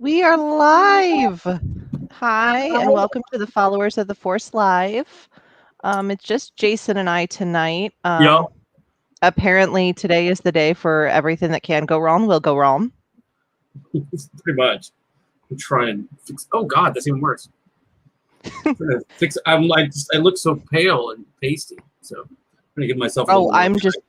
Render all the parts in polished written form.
We are live. Hi, and welcome to the Followers of the Force Live. It's just Jason and I tonight. Yo, Apparently, today is the day for everything that can go wrong will go wrong. pretty much. I'm trying to fix. Oh God, that's even worse. I'm trying to fix. I'm like, I look so pale and pasty. So I'm gonna give myself. A little more I'm just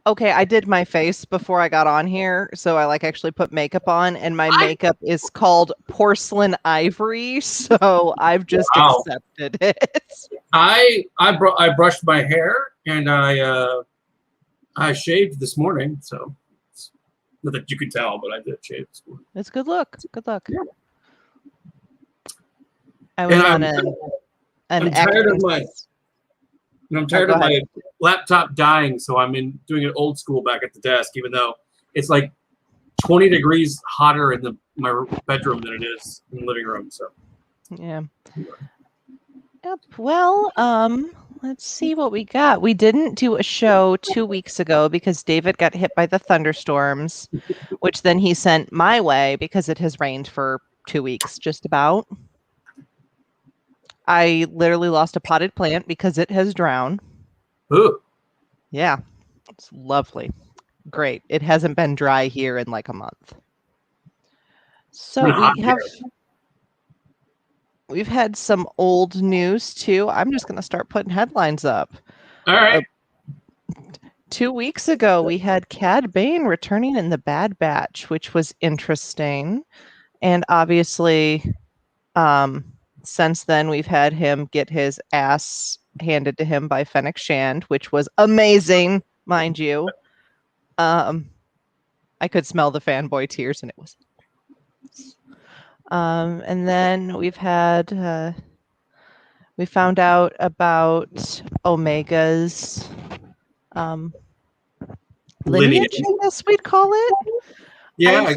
okay. I did my face before I got on here, so I actually put makeup on, and my makeup is called porcelain ivory. So I've just accepted it. I brushed my hair and I shaved this morning. So not that you could tell, but I did shave this morning. It's good look. Good luck. Yeah. I was on I'm tired of my. I'm tired of my laptop dying, so I'm doing it old school back at the desk, even though it's like 20 degrees hotter in my bedroom than it is in the living room. So yeah. Yep. Well, let's see what we got. We didn't do a show 2 weeks ago because David got hit by the thunderstorms, which then he sent my way because it has rained for 2 weeks, just about. I literally lost a potted plant because it has drowned. Ooh. Yeah, it's lovely. Great. It hasn't been dry here in like a month. So we've had some old news too. I'm just going to start putting headlines up. All right. 2 weeks ago, we had Cad Bane returning in the Bad Batch, which was interesting. And obviously, since then, we've had him get his ass handed to him by Fennec Shand, which was amazing, mind you. I could smell the fanboy tears, and it was. And then we've had, we found out about Omega's lineage, I guess we'd call it. Yeah,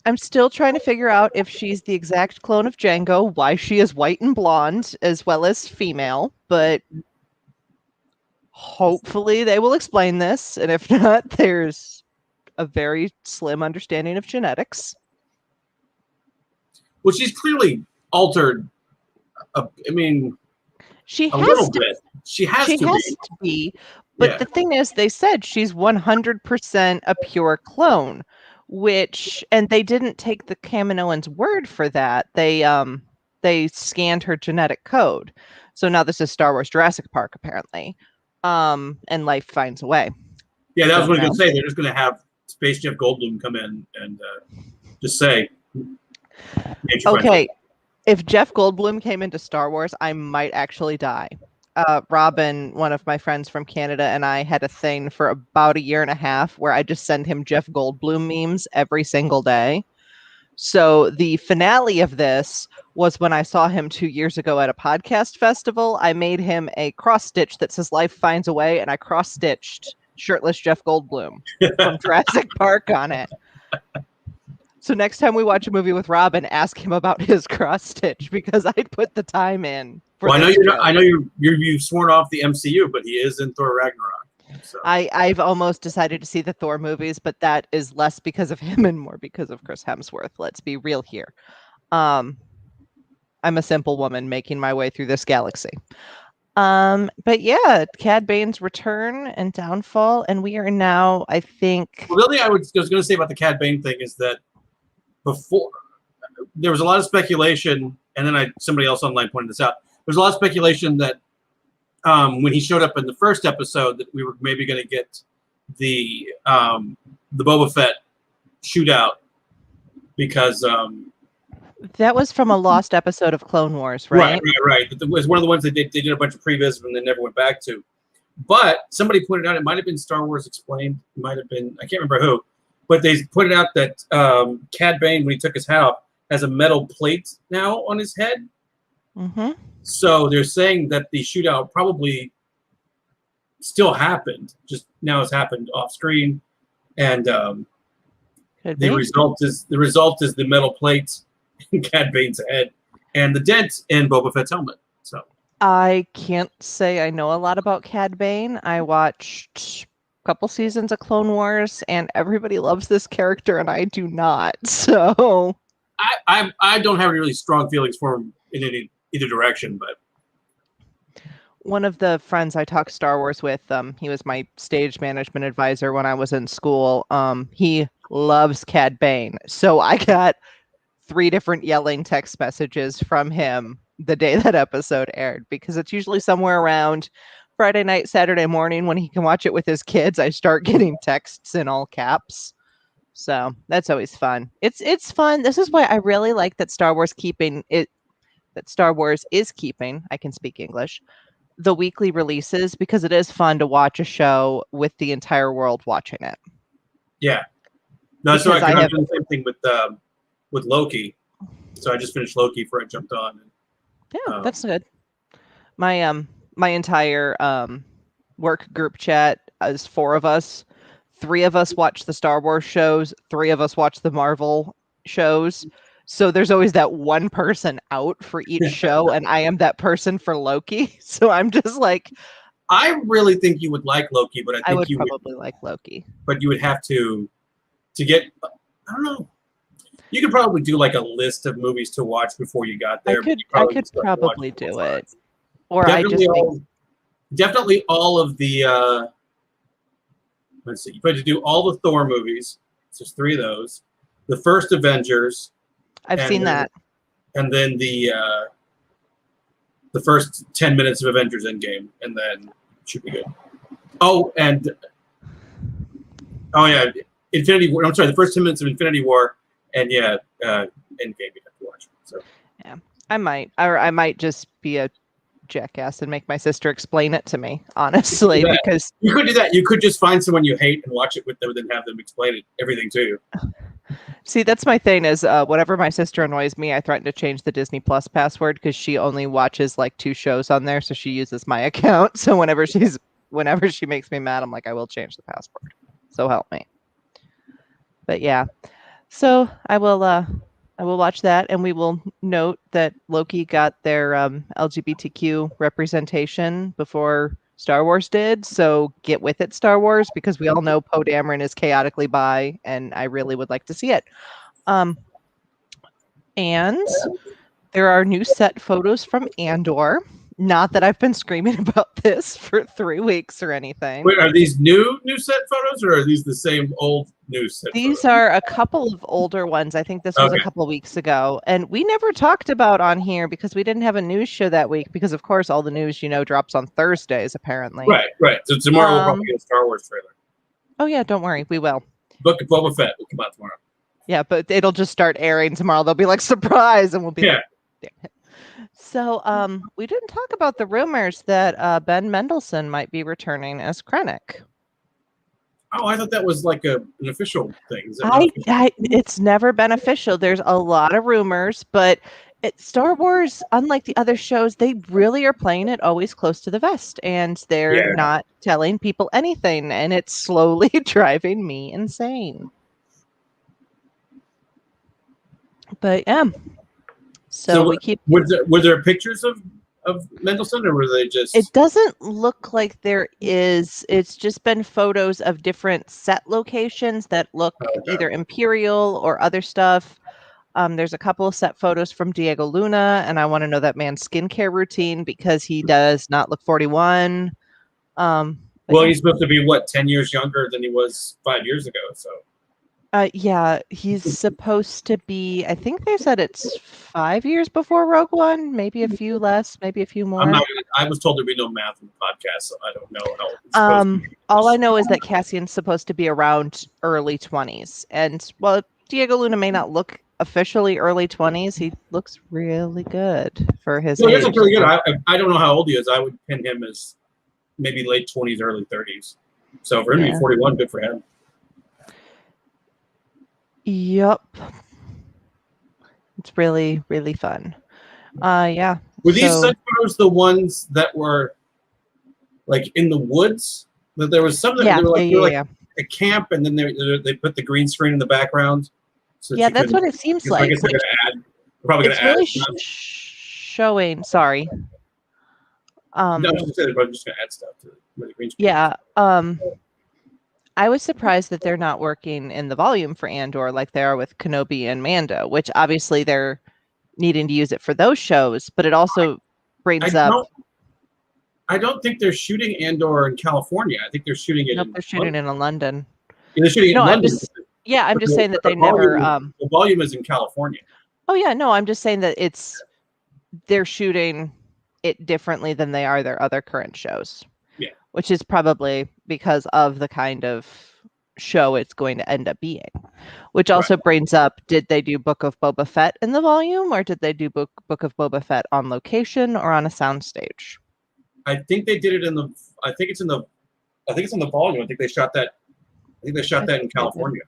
I'm still trying to figure out if she's the exact clone of Jango, why she is white and blonde as well as female, but hopefully they will explain this, and if not, there's a very slim understanding of genetics. Well, she's clearly altered. She a has little to, bit. She has to be. But the thing is, they said she's 100% a pure clone, and they didn't take the Kaminoans' word for that. They scanned her genetic code. So now this is Star Wars Jurassic Park, apparently. And life finds a way. Yeah, that was what I was going to say. They're just going to have Space Jeff Goldblum come in and just say. Okay, if Jeff Goldblum came into Star Wars, I might actually die. Robin, one of my friends from Canada, and I had a thing for about 1.5 years where I just send him Jeff Goldblum memes every single day. So the finale of this was when I saw him 2 years ago at a podcast festival. I made him a cross stitch that says "Life Finds a Way," and I cross stitched shirtless Jeff Goldblum from Jurassic Park on it. So next time we watch a movie with Robin, ask him about his cross stitch because I'd put the time in. Well, I know you've sworn off the MCU, but he is in Thor Ragnarok. So. I've almost decided to see the Thor movies, but that is less because of him and more because of Chris Hemsworth. Let's be real here. I'm a simple woman making my way through this galaxy. But yeah, Cad Bane's return and downfall, and we are now, I think. Well, the other thing I was going to say about the Cad Bane thing is that before there was a lot of speculation, and then somebody else online pointed this out. There's a lot of speculation that when he showed up in the first episode, that we were maybe going to get the Boba Fett shootout because that was from a lost episode of Clone Wars, right? Right. It was one of the ones they did a bunch of previs and they never went back to. But somebody pointed out it might have been Star Wars Explained. It might have been, I can't remember who, but they pointed out that Cad Bane, when he took his hat off, has a metal plate now on his head. Mm-hmm. So they're saying that the shootout probably still happened, just now it's happened off screen, and the result is the metal plate in Cad Bane's head and the dent in Boba Fett's helmet. So I can't say I know a lot about Cad Bane. I watched couple seasons of Clone Wars, and everybody loves this character, and I do not. So I don't have any really strong feelings for him in either direction, but one of the friends I talked Star Wars with, he was my stage management advisor when I was in school. He loves Cad Bane. So I got 3 different yelling text messages from him the day that episode aired, because it's usually somewhere around Friday night, Saturday morning when he can watch it with his kids. I start getting texts in all caps. So that's always fun. It's fun. This is why I really like that Star Wars is keeping, I can speak English, the weekly releases, because it is fun to watch a show with the entire world watching it. Yeah. No, so I have done the same thing with Loki. So I just finished Loki before I jumped on. Yeah, that's good. My entire work group chat is 4 of us. 3 of us watch the Star Wars shows. 3 of us watch the Marvel shows. So there's always that one person out for each show, and I am that person for Loki. So I'm just like, I really think you would like Loki, but I think you would probably like Loki. But you would have to get. I don't know. You could probably do like a list of movies to watch before you got there. I could probably do it. Or definitely all of the. Let's see. You have to do all the Thor movies. So there's 3 of those. The first Avengers. I've seen that. And then the first 10 minutes of Avengers Endgame, and then it should be good. Oh yeah, Infinity War. I'm sorry, the first 10 minutes of Infinity War, and yeah, Endgame you have to watch. So yeah, I might just be a jackass and make my sister explain it to me, honestly, because you could do that. You could just find someone you hate and watch it with them, and then have them explain everything to you. See, that's my thing is whenever my sister annoys me, I threaten to change the Disney Plus password, because she only watches like 2 shows on there. So she uses my account. So whenever she makes me mad, I'm like, I will change the password. So help me. But yeah, so I will watch that, and we will note that Loki got their LGBTQ representation before Star Wars did, so get with it, Star Wars, because we all know Poe Dameron is chaotically bi, and I really would like to see it. And there are new set photos from Andor. Not that I've been screaming about this for 3 weeks or anything. Wait, are these new set photos, or are these the same old new set These photos? are a couple of older ones. I think this was a couple of weeks ago. And we never talked about on here because we didn't have a news show that week, because, of course, all the news, drops on Thursdays, apparently. Right. So tomorrow we'll probably get a Star Wars trailer. Oh, yeah, don't worry. We will. Book of Boba Fett will come out tomorrow. Yeah, but it'll just start airing tomorrow. They'll be like, surprise, and we'll be like, damn it. So we didn't talk about the rumors that Ben Mendelsohn might be returning as Krennic. Oh, I thought that was like an official thing. It's never been official. There's a lot of rumors, but Star Wars, unlike the other shows, they really are playing it always close to the vest, and they're not telling people anything, and it's slowly driving me insane. But yeah. So we keep. Were there pictures of Mendelsohn, or were they just? It doesn't look like there is. It's just been photos of different set locations that look either Imperial or other stuff. There's a couple of set photos from Diego Luna, and I want to know that man's skincare routine, because he does not look 41. He's supposed to be 10 years younger than he was 5 years ago. So. Yeah, he's supposed to be, I think they said it's 5 years before Rogue One, maybe a few less, maybe a few more. I was told there'd be no math in the podcast, so I don't know how. All I know is that Cassian's supposed to be around early 20s. And while Diego Luna may not look officially early 20s, he looks really good for his age. He looks really good. I don't know how old he is. I would pin him as maybe late 20s, early 30s. So for him to be 41, good for him. Yup. It's really, really fun. Yeah. Were these set photos the ones that were like in the woods? That there was some that were like a camp, and then they put the green screen in the background. So yeah, that's what it seems like. I guess they're probably going to add. It's really showing. Sorry. No, I'm just going to add stuff to the green screen. Yeah. I was surprised that they're not working in the volume for Andor like they are with Kenobi and Mando, which obviously they're needing to use it for those shows, but it also brings up. I don't think they're shooting Andor in California. I think they're shooting it. Nope, they're shooting it in London. Yeah, they're shooting it in London. I'm just saying that they never. The volume is in California. Oh yeah, no, I'm just saying that they're shooting it differently than they are their other current shows. Yeah, which is probably because of the kind of show it's going to end up being. Which also brings up: did they do Book of Boba Fett in the volume, or did they do Book of Boba Fett on location or on a soundstage? I think they did it in the. I think it's in the volume. I think they shot that. I think they shot that in California.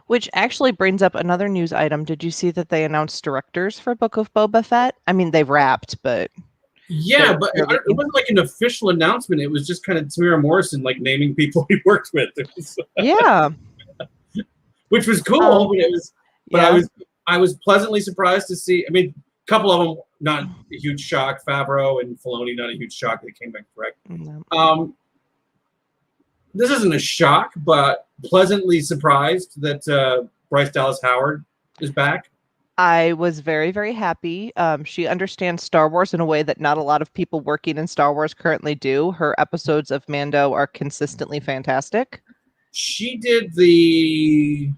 Which actually brings up another news item. Did you see that they announced directors for Book of Boba Fett? I mean, they've wrapped, but yeah, but it wasn't like an official announcement. It was just kind of Tamira Morrison like naming people he worked with. Yeah, which was cool. But it was. But I was pleasantly surprised to see. I mean, a couple of them not a huge shock. Favreau and Filoni not a huge shock. They came back correct. No. This isn't a shock, but pleasantly surprised that Bryce Dallas Howard is back. I was very, very happy. She understands Star Wars in a way that not a lot of people working in Star Wars currently do. Her episodes of Mando are consistently fantastic. She did the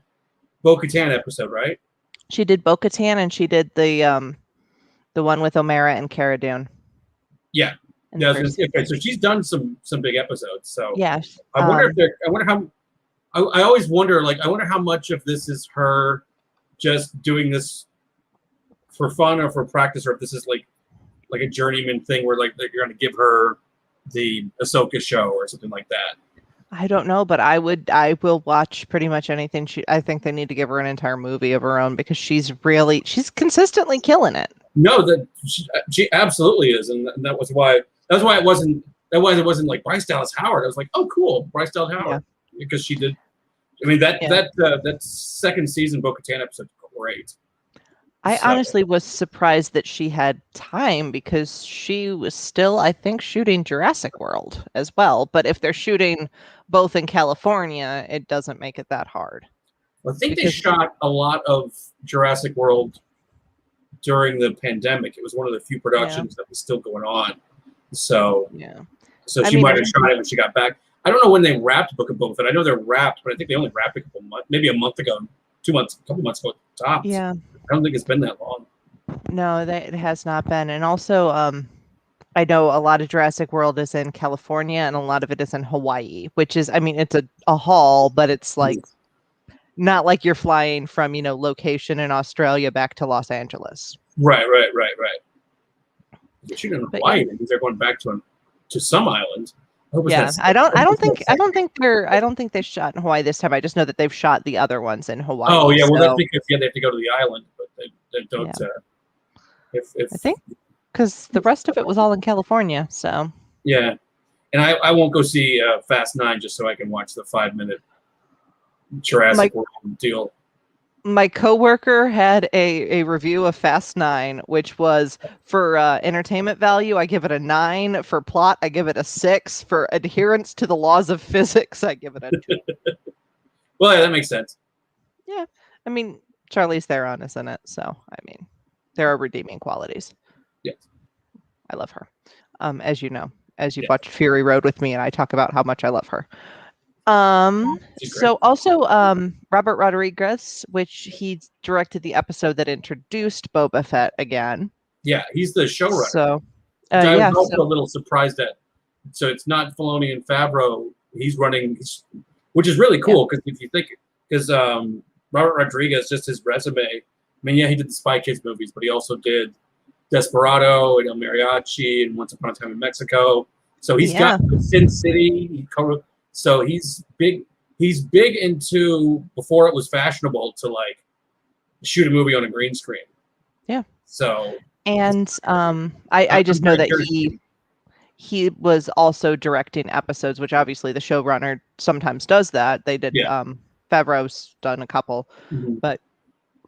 Bo-Katan episode, right? She did Bo-Katan, and she did the one with O'Mara and Cara Dune. Yeah. Yeah, okay, so she's done some big episodes. So yeah, I wonder how. I always wonder, I wonder how much of this is her just doing this for fun or for practice, or if this is like a journeyman thing where they're going to give her the Ahsoka show or something like that. I don't know, but I will watch pretty much anything. I think they need to give her an entire movie of her own because she's consistently killing it. No, that she absolutely is, and that was why. That's why it wasn't. That why it wasn't like Bryce Dallas Howard. I was like, oh, cool, Bryce Dallas Howard, because she did. I mean that second season Bo-Katan episode great. I honestly was surprised that she had time because she was still, I think, shooting Jurassic World as well. But if they're shooting both in California, it doesn't make it that hard. I think they shot a lot of Jurassic World during the pandemic. It was one of the few productions that was still going on. So she might have shot it when she got back. I don't know when they wrapped Book of Boba Fett. I know they're wrapped, but I think they only wrapped a couple months, maybe a month ago, 2 months, a couple months ago tops. Yeah. I don't think it's been that long. No, it has not been. And also, I know a lot of Jurassic World is in California and a lot of it is in Hawaii, which is, I mean, it's a haul, but it's like not like you're flying from, location in Australia back to Los Angeles. Right. They're shooting in Hawaii because they're going back to some island. I don't think they shot in Hawaii this time. I just know that they've shot the other ones in Hawaii. Oh yeah, well that's because they have to go to the island, but they don't. I think because the rest of it was all in California. So yeah, and I won't go see Fast 9 just so I can watch the 5-minute Jurassic World deal. My coworker had a review of Fast 9, which was for entertainment value, I give it a 9. For plot, I give it a 6. For adherence to the laws of physics, I give it a 2. Well, yeah, that makes sense. Yeah. I mean, Charlize Theron is in it, so, I mean, there are redeeming qualities. Yes. I love her. As you know, as you've watched Fury Road with me, and I talk about how much I love her. So also Robert Rodriguez, which he directed the episode that introduced Boba Fett again. Yeah, he's the showrunner. So I was also a little surprised at. So it's not Filoni and Favreau. He's running, which is really cool because if you think, Robert Rodriguez, just his resume. I mean, he did the Spy Kids movies, but he also did Desperado and El Mariachi and Once Upon a Time in Mexico. So he's got Sin City. So he's big. He's big into, before it was fashionable to shoot a movie on a green screen. Yeah. So. And I just know that he was also directing episodes, which obviously the showrunner sometimes does that. They did. Favreau's done a couple, but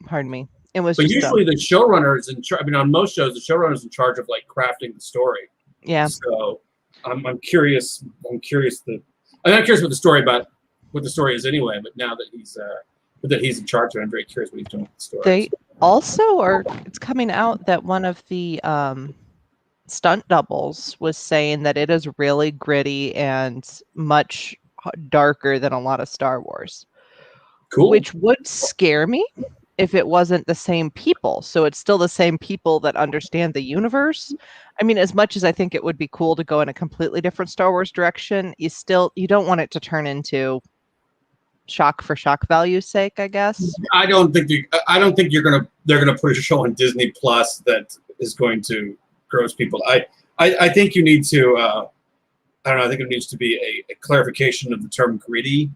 pardon me. It was. But usually the showrunner is in charge. I mean, on most shows, the showrunner is in charge of crafting the story. Yeah. So I'm curious. I'm not curious about the story, but what the story is anyway. But now that he's in charge, I'm very curious what he's doing with the story. They also are. It's coming out that one of the stunt doubles was saying that it is really gritty and much darker than a lot of Star Wars. Cool. Which would scare me if it wasn't the same people. So it's still the same people that understand the universe. I mean, as much as I think it would be cool to go in a completely different Star Wars direction, you don't want it to turn into shock for shock value's sake, I guess. I don't think they're gonna put a show on Disney Plus that is going to gross people. I think you need to I don't know, I think it needs to be a clarification of the term gritty.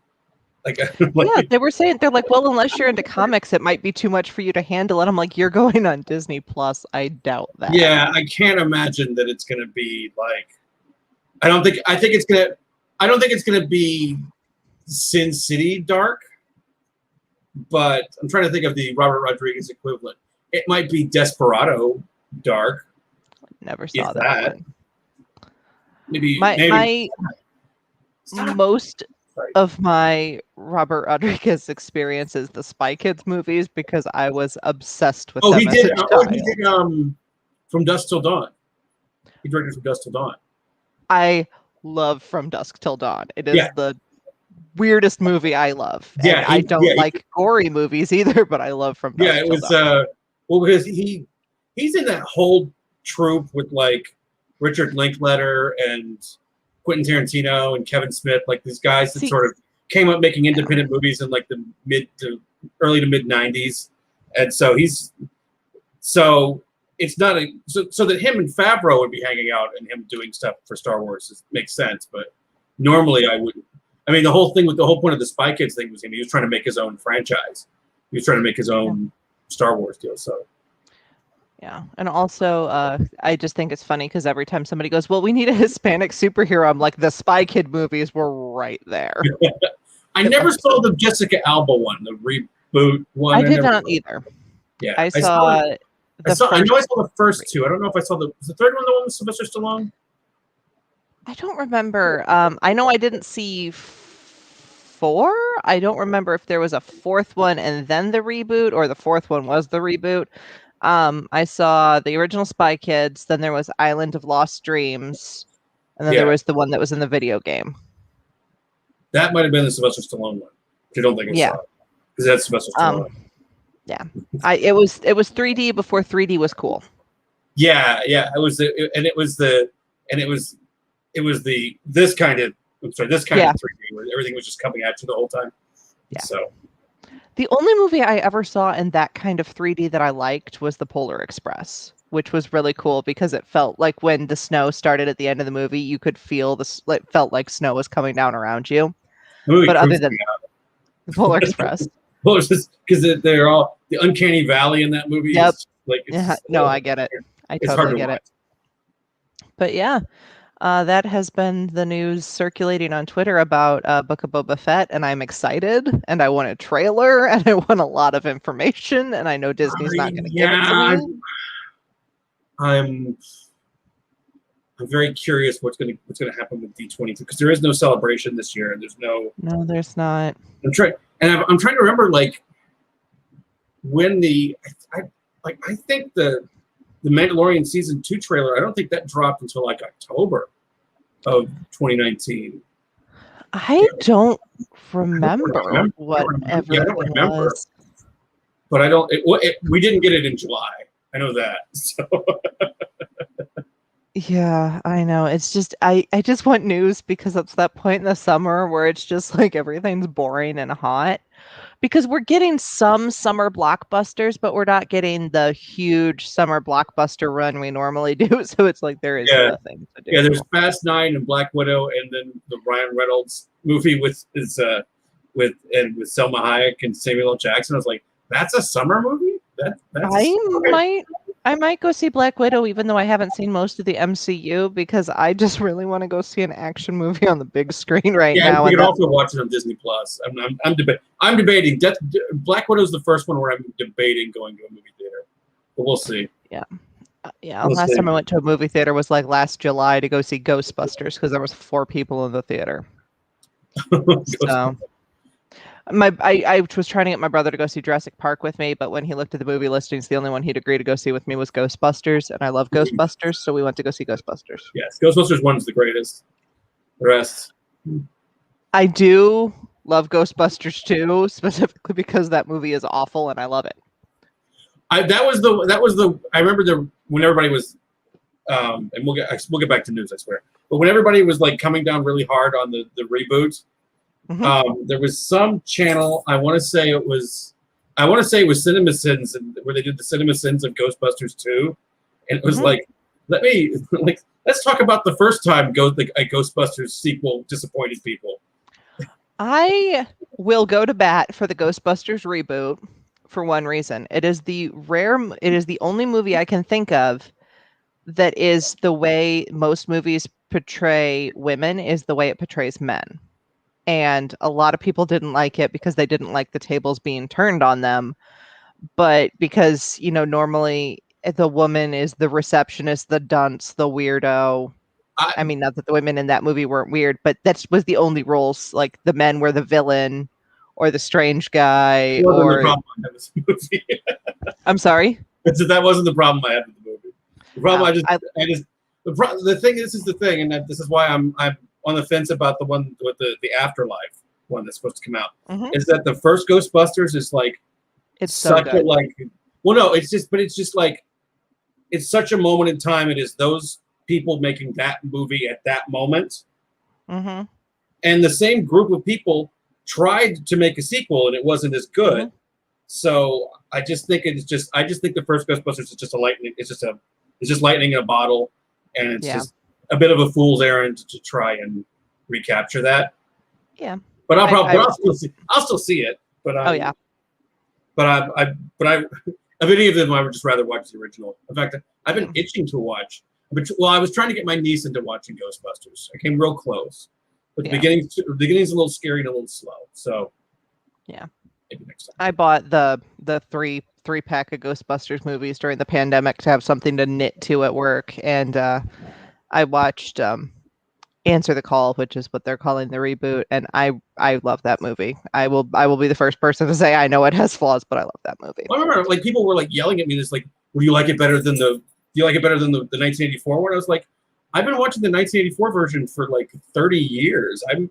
Yeah, they were saying, they're like, well, unless you're into comics, it might be too much for you to handle. And I'm like, you're going on Disney Plus. I doubt that. Yeah, I can't imagine that it's gonna be like I don't think it's gonna be Sin City dark, but I'm trying to think of the Robert Rodriguez equivalent. It might be Desperado dark. Never saw that one. Maybe most of my Robert Rodriguez experience is the Spy Kids movies because I was obsessed with them. He did From Dusk Till Dawn. He directed From Dusk Till Dawn. I love From Dusk Till Dawn. It is the weirdest movie I love. And I don't like gory movies either, but I love From Dusk Till Dawn. Because he's in that whole troupe with like Richard Linklater and Quentin Tarantino and Kevin Smith, like these guys that sort of came up making independent movies in like the early to mid 90s. And so it's not so that him and Favreau would be hanging out and him doing stuff for Star Wars makes sense. But normally I wouldn't. I mean, the whole point of the Spy Kids thing was he was trying to make his own franchise. He was trying to make his own Star Wars deal. So. Yeah. And also, I just think it's funny because every time somebody goes, well, we need a Hispanic superhero, I'm like, the Spy Kid movies were right there. I never saw the Jessica Alba one, the reboot one. I did not either. Yeah. I know I saw the first two. I don't know if I saw was the third one the one with Sylvester Stallone? I don't remember. I know I didn't see 4. I don't remember if there was a 4th one and then the reboot or the 4th one was the reboot. I saw the original Spy Kids, then there was Island of Lost Dreams, and then there was the one that was in the video game. That might have been the Sylvester Stallone one. I don't think I saw it. Because that's Sylvester Stallone. Yeah. It was 3D before 3D was cool. Yeah. It was this kind of 3D where everything was just coming at you the whole time. Yeah. So the only movie I ever saw in that kind of 3D that I liked was The Polar Express, which was really cool because it felt like when the snow started at the end of the movie, you could feel it felt like snow was coming down around you. But other than The Polar Express. Well, it's just because they're all the uncanny valley in that movie. Yep. I get it. I totally get it. But yeah. That has been the news circulating on Twitter about Book of Boba Fett, and I'm excited, and I want a trailer, and I want a lot of information, and I know Disney's not going to give it to me. I'm very curious what's going to happen with D22 because there is no celebration this year, and there's no. No, there's not. I'm trying to remember like when I think the Mandalorian season 2 trailer. I don't think that dropped until like October of 2019. I don't remember what everything was. But we didn't get it in July. I know that. So. Yeah, I know. It's just I just want news because it's that point in the summer where it's just like everything's boring and hot. Because we're getting some summer blockbusters, but we're not getting the huge summer blockbuster run we normally do. So it's like there is nothing to do. Yeah, there's Fast 9 and Black Widow, and then the Ryan Reynolds movie with Selma Hayek and Samuel L. Jackson. I was like, that's a summer movie? I might go see Black Widow, even though I haven't seen most of the MCU, because I just really want to go see an action movie on the big screen now. Yeah, you can also watch it on Disney Plus. I'm debating. Black Widow is the first one where I'm debating going to a movie theater, but we'll see. Yeah. Last time I went to a movie theater was like last July to go see Ghostbusters because there was 4 people in the theater. So I was trying to get my brother to go see Jurassic Park with me, but when he looked at the movie listings, the only one he'd agree to go see with me was Ghostbusters, and I love Ghostbusters, so we went to go see Ghostbusters. Yes, Ghostbusters 1 is the greatest. The rest. I do love Ghostbusters 2, specifically because that movie is awful and I love it. I remember when everybody was, and we'll get back to news, I swear. But when everybody was like coming down really hard on the reboot, there was some channel. I want to say it was CinemaSins, where they did the CinemaSins of Ghostbusters 2, and it was like, let's talk about the first time a Ghostbusters sequel disappointed people. I will go to bat for the Ghostbusters reboot for one reason. It is the only movie I can think of that is the way most movies portray women is the way it portrays men. And a lot of people didn't like it because they didn't like the tables being turned on them. But because, normally the woman is the receptionist, the dunce, the weirdo. I mean, not that the women in that movie weren't weird, but that was the only roles. Like the men were the villain or the strange guy. Or the problem I had with the movie. I'm sorry? That wasn't the problem I had with the movie. The problem the thing is the thing, and this is why I'm on the fence about the one with the Afterlife one that's supposed to come out, is that the first Ghostbusters is like, it's such a it's just like, it's such a moment in time. It is those people making that movie at that moment. And the same group of people tried to make a sequel and it wasn't as good. So I just think the first Ghostbusters is just it's just lightning in a bottle, and it's just a bit of a fool's errand to try and recapture that. Yeah. But I'll still see it. But of any of them, I would just rather watch the original. In fact, I've been itching to watch. I was trying to get my niece into watching Ghostbusters. I came real close, but the beginning's a little scary and a little slow. So yeah, maybe next time. I bought the three pack of Ghostbusters movies during the pandemic to have something to knit to at work, and I watched Answer the Call, which is what they're calling the reboot, and I love that movie. I will be the first person to say I know it has flaws, but I love that movie. I remember people were yelling at me, this would you like it better than the 1984 one? I was like, I've been watching the 1984 version for 30 years. I'm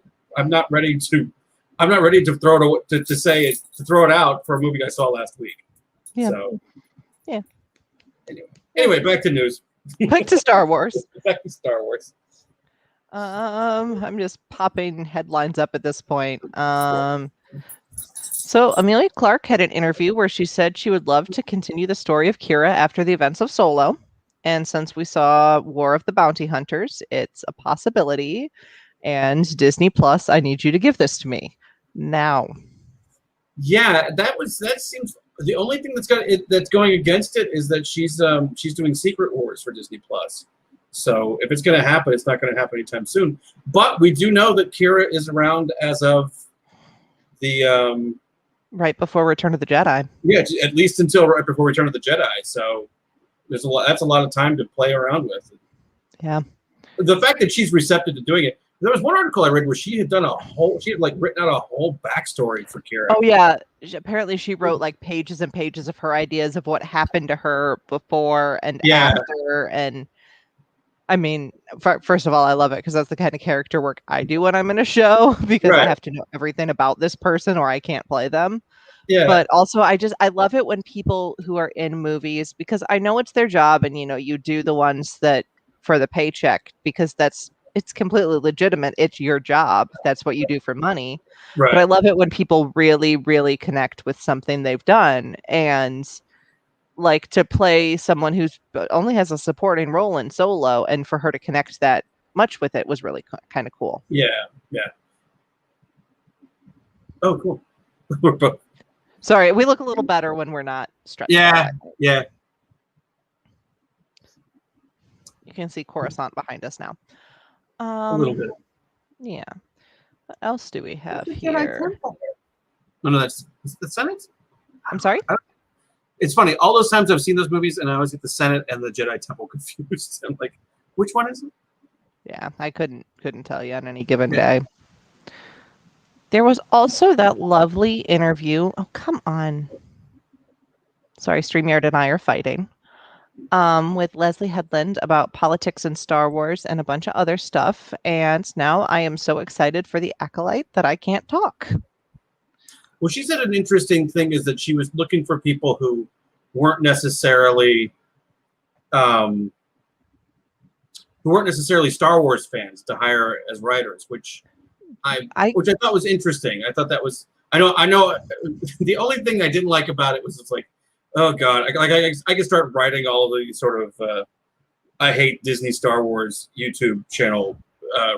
not ready to throw it out for a movie I saw last week. Yeah. So yeah. Anyway, back to news. Back to Star Wars. Back to Star Wars. I'm just popping headlines up at this point. So Amelia Clark had an interview where she said she would love to continue the story of Kira after the events of Solo. And since we saw War of the Bounty Hunters, it's a possibility. And Disney Plus, I need you to give this to me now. Yeah, that seems the only thing that's going against it is that she's doing Secret Wars for Disney Plus. So if it's going to happen, it's not going to happen anytime soon. But we do know that Kira is around as of the right before Return of the Jedi. Yeah, at least until right before Return of the Jedi. So there's that's a lot of time to play around with. Yeah. The fact that she's receptive to doing it. There was one article I read where she had written out a whole backstory for Kira. Oh yeah, apparently she wrote pages and pages of her ideas of what happened to her before and after. And I mean, first of all, I love it because that's the kind of character work I do when I'm in a show, because I have to know everything about this person or I can't play them. Yeah. But also I love it when people who are in movies, because I know it's their job, and you do the ones that for the paycheck, because it's completely legitimate. It's your job. That's what you do for money. Right. But I love it when people really, really connect with something they've done, and to play someone who's only has a supporting role in Solo, and for her to connect that much with it was really kind of cool. Yeah. Yeah. Oh, cool. We're both. Sorry, we look a little better when we're not stretched. Yeah. Yeah. You can see Coruscant behind us now. A little bit. Yeah. What else do we have here? No, that's the Senate. I'm sorry? It's funny. All those times I've seen those movies, and I always get the Senate and the Jedi Temple confused. I'm like, which one is it? Yeah, I couldn't tell you on any given day. There was also that lovely interview. Oh, come on. Sorry, StreamYard and I are fighting. With Leslye Headland about politics and Star Wars and a bunch of other stuff. And now I am so excited for the Acolyte that I can't talk. Well, she said an interesting thing is that she was looking for people who weren't necessarily Star Wars fans to hire as writers, which I thought was interesting. I thought that was I know the only thing I didn't like about it was it's like, oh god, I could start writing all of these sort of I hate Disney Star Wars YouTube channel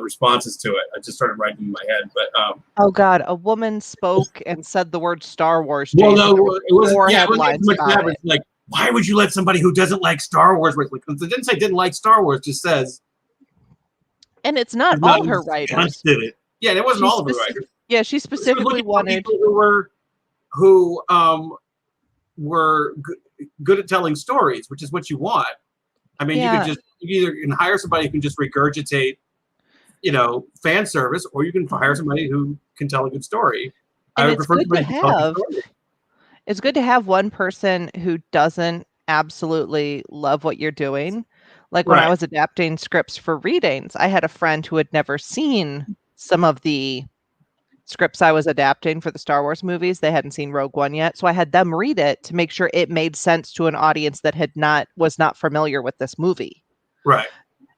responses to it. I just started writing in my head, but oh god, a woman spoke and said the word Star Wars. Well, no, it wasn't. Yeah, it wasn't much that. It's like, why would you let somebody who doesn't like Star Wars? Like, it didn't say didn't like Star Wars. Just says, and it's not all her writers. Did it? Yeah, it wasn't all of her writers. Yeah, she specifically wanted people who were good at telling stories, which is what you want. I mean, you can hire somebody who can just regurgitate, fan service, or you can hire somebody who can tell a good story. And I would prefer somebody who can tell a good story. It's good to have one person who doesn't absolutely love what you're doing. Like when I was adapting scripts for readings, I had a friend who had never seen some of the scripts I was adapting for the Star Wars movies. They hadn't seen Rogue One yet. So I had them read it to make sure it made sense to an audience that was not familiar with this movie. Right.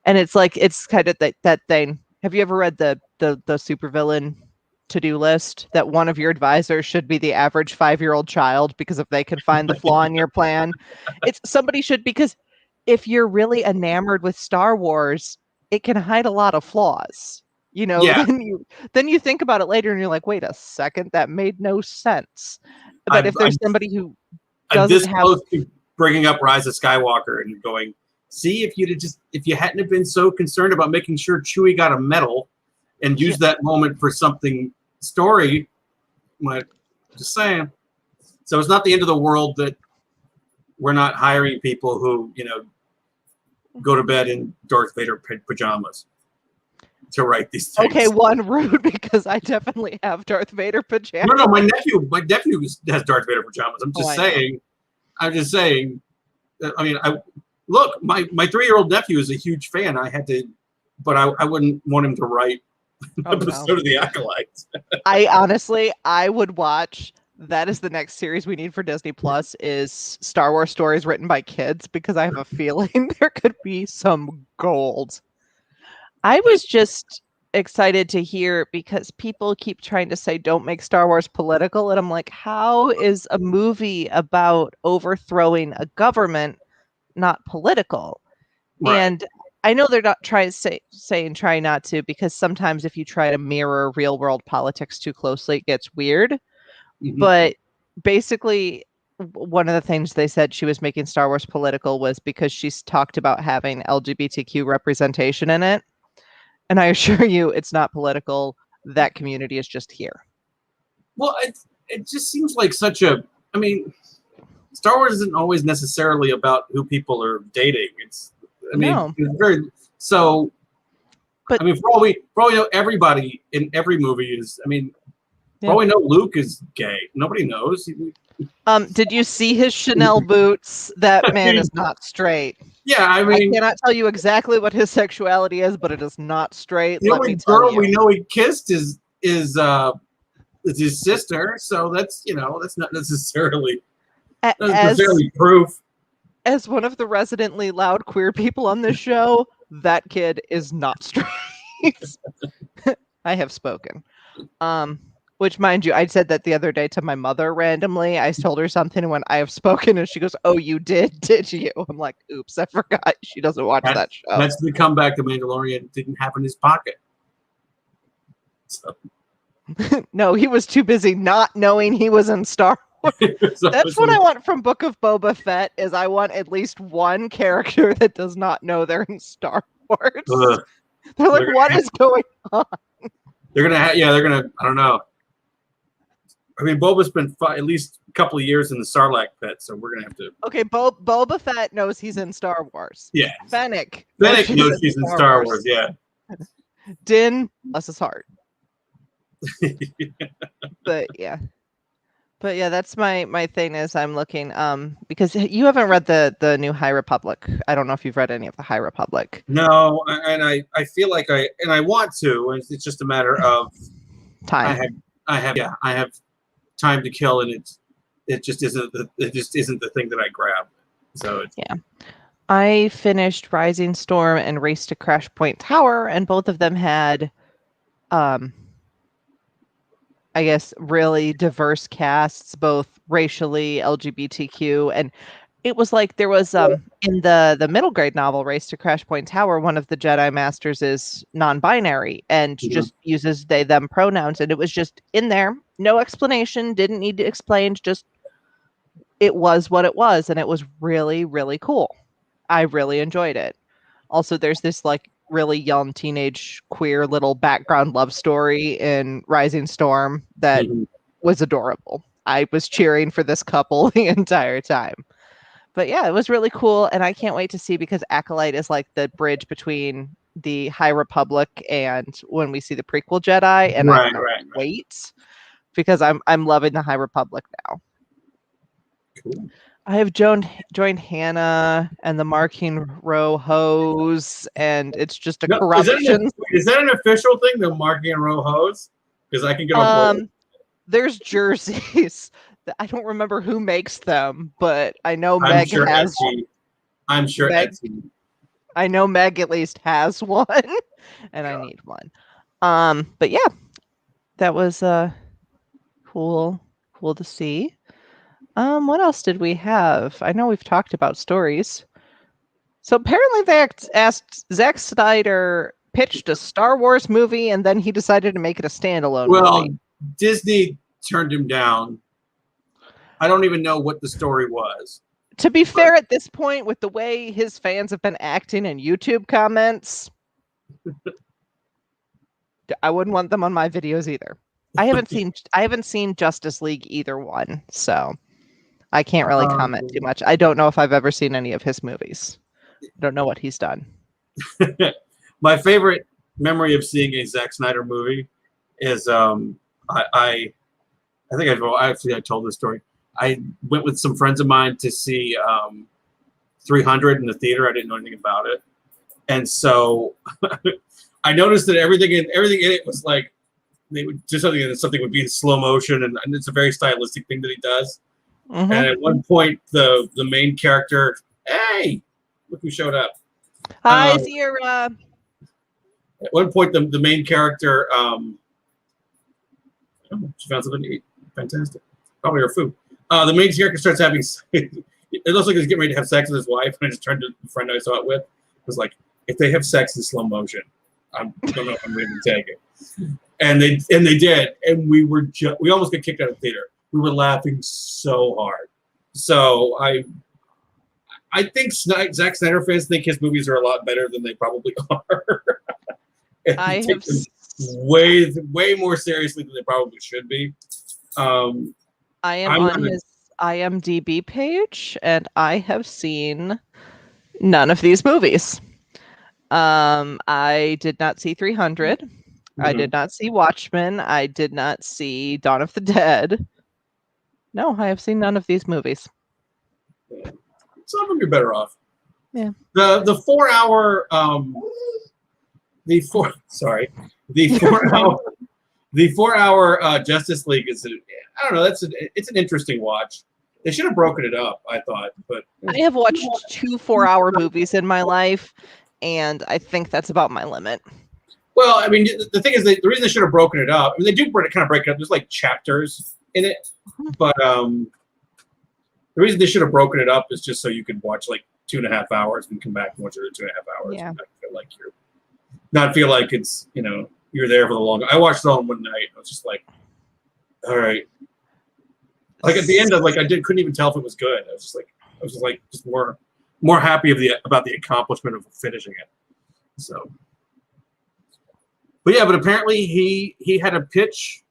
And it's like, it's kind of that thing. Have you ever read the supervillain to-do list that one of your advisors should be the average 5-year-old child because if they can find the flaw in your plan, because if you're really enamored with Star Wars, it can hide a lot of flaws. Then you think about it later and you're like, wait a second, that made no sense. But if there's somebody who doesn't have close to bringing up Rise of Skywalker and going, see, if you hadn't have been so concerned about making sure Chewie got a medal and use that moment for something story, just saying. So it's not the end of the world that we're not hiring people who, go to bed in Darth Vader pajamas to write these things. Okay, one, rude, because I definitely have Darth Vader pajamas. No, my nephew has Darth Vader pajamas. I'm just saying. I mean, look, my 3-year-old nephew is a huge fan. But I wouldn't want him to write episode of The Acolyte. I would watch. That is the next series we need for Disney Plus is Star Wars stories written by kids, because I have a feeling there could be some gold. I was just excited to hear because people keep trying to say don't make Star Wars political, and I'm like, how is a movie about overthrowing a government not political? Right. And I know they're not trying to say and try not to, because sometimes if you try to mirror real world politics too closely, it gets weird. Mm-hmm. But basically, one of the things they said she was making Star Wars political was because she's talked about having LGBTQ representation in it. And I assure you, it's not political. That community is just here. Well, it just seems like Star Wars isn't always necessarily about who people are dating. It's very so. But for all we know, everybody in every movie is. For all we know, Luke is gay. Nobody knows. Did you see his Chanel boots? That man is not straight. Yeah, I cannot tell you exactly what his sexuality is, but it is not straight. The only girl we know he kissed is his sister. So that's not necessarily proof. As one of the residently loud queer people on this show, that kid is not straight. I have spoken. Which, mind you, I said that the other day to my mother randomly. I told her something and when I have spoken, and she goes, "Oh, you did you?" I'm like, "Oops, I forgot." She doesn't watch that show. That's the comeback the Mandalorian didn't have in his pocket. So. No, he was too busy not knowing he was in Star Wars. That's what I want from Book of Boba Fett. Is I want at least one character that does not know they're in Star Wars. They're like, what is going on? They're gonna I don't know. Boba's been at least a couple of years in the Sarlacc pit, so we're gonna have to. Okay, Boba Fett knows he's in Star Wars. Yeah. Fennec knows he's in Star Wars. Yeah. Din, bless his heart. But yeah. But yeah, that's my thing is I'm looking because you haven't read the new High Republic. I don't know if you've read any of the High Republic. No, and I feel like I want to, and it's just a matter of Time. I have time to kill, and it just isn't the thing that I grab. So yeah. I finished Rising Storm and Race to Crash Point Tower, and both of them had I guess really diverse casts, both racially, LGBTQ, and it was like there was in the middle grade novel Race to Crash Point Tower, one of the Jedi Masters is non-binary and just uses they them pronouns, and it was just in there, no explanation, didn't need to explain, just it was what it was, and it was really, really cool. I really enjoyed it. Also, there's this like really young teenage queer little background love story in Rising Storm that was adorable. I was cheering for this couple the entire time. But yeah, it was really cool, and I can't wait to see because Acolyte is like the bridge between the High Republic and when we see the prequel Jedi, and I can't wait because I'm loving the High Republic now. Cool. I have joined Hannah and the Marking Row Hose, and it's just a corruption. Is that an official thing, the Marking Row Hose? Because I can get on board. There's jerseys. I don't remember who makes them, but I know Meg has. I'm sure Etsy. I know Meg at least has one, and I need one. But yeah, that was cool to see. What else did we have? I know we've talked about stories. So apparently they asked Zack Snyder pitched a Star Wars movie, and then he decided to make it a standalone movie. Disney turned him down. I don't even know what the story was. To be fair, at this point, with the way his fans have been acting in YouTube comments, I wouldn't want them on my videos either. I haven't seen Justice League either one, so I can't really comment too much. I don't know if I've ever seen any of his movies. I don't know what he's done. My favorite memory of seeing a Zack Snyder movie is I think I told this story. I went with some friends of mine to see 300 in the theater. I didn't know anything about it, and so I noticed that everything in it was like they would do something, and something would be in slow motion, and it's a very stylistic thing that he does. And at one point, the main character, hey, look who showed up! Hi, is your At one point, the main character, she found something to eat. Fantastic. Probably her food. The main character starts having. It looks like he's getting ready to have sex with his wife, and I just turned to the friend I saw it with. It was like, if they have sex in slow motion, I don't know if I'm ready to take it. And they did, and we almost got kicked out of the theater. We were laughing so hard. So I think Zack Snyder fans think his movies are a lot better than they probably are. I have them way more seriously than they probably should be. I am on his IMDb page, and I have seen none of these movies. I did not see 300. I did not see Watchmen. I did not see Dawn of the Dead. No, I have seen none of these movies. Some of them you're better off. Yeah. The 4 hour the 4 hour Justice League is I don't know, it's an interesting watch. They should have broken it up, I thought, but I have watched 2 4-hour movies in my life, and I think that's about my limit. Well, I mean, the thing is, the reason they should have broken it up, I mean, they do kind of break it up. There's like chapters in it, but the reason they should have broken it up is just so you could watch like 2.5 hours and come back and watch it 2.5 hours. Yeah. And not feel like it's you're there for the long. I watched it all in one night. I was just like, all right. Like at the end of couldn't even tell if it was good. I was just like more happy about the accomplishment of finishing it. So. But yeah, but apparently he had a pitch.